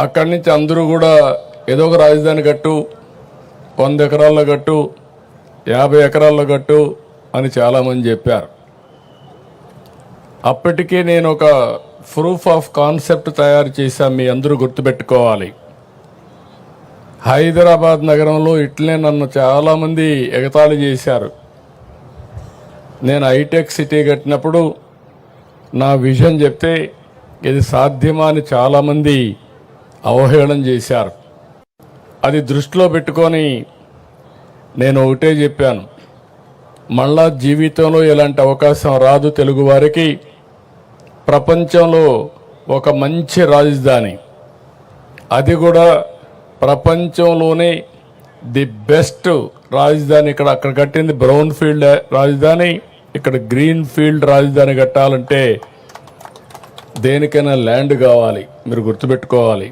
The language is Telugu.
అక్కడి నుంచి అందరూ కూడా ఏదో ఒక రాజధాని కట్టు, 100 ఎకరాల్లో కట్టు, 50 ఎకరాల్లో కట్టు అని చాలామంది చెప్పారు. అప్పటికే నేను ఒక ప్రూఫ్ ఆఫ్ కాన్సెప్ట్ తయారు చేశాను. మీ అందరూ గుర్తుపెట్టుకోవాలి. హైదరాబాద్ నగరంలో ఇట్లనే నన్ను చాలామంది ఎగతాళి చేశారు. నేను హైటెక్ సిటీ కట్టినప్పుడు నా విజన్ చెప్తే ఇది సాధ్యమా అని చాలామంది అవహేళన చేశారు. అది దృష్టిలో పెట్టుకొని నేను ఒకటే చెప్పాను, మళ్ళా జీవితంలో ఇలాంటి అవకాశం రాదు తెలుగువారికి. ప్రపంచంలో ఒక మంచి రాజధాని, అది కూడా ప్రపంచంలోనే ది బెస్ట్ రాజధాని అక్కడ కట్టింది బ్రౌన్ ఫీల్డ్ రాజధాని, ఇక్కడ గ్రీన్ ఫీల్డ్ రాజధాని కట్టాలంటే దేనికైనా ల్యాండ్ కావాలి, మీరు గుర్తుపెట్టుకోవాలి.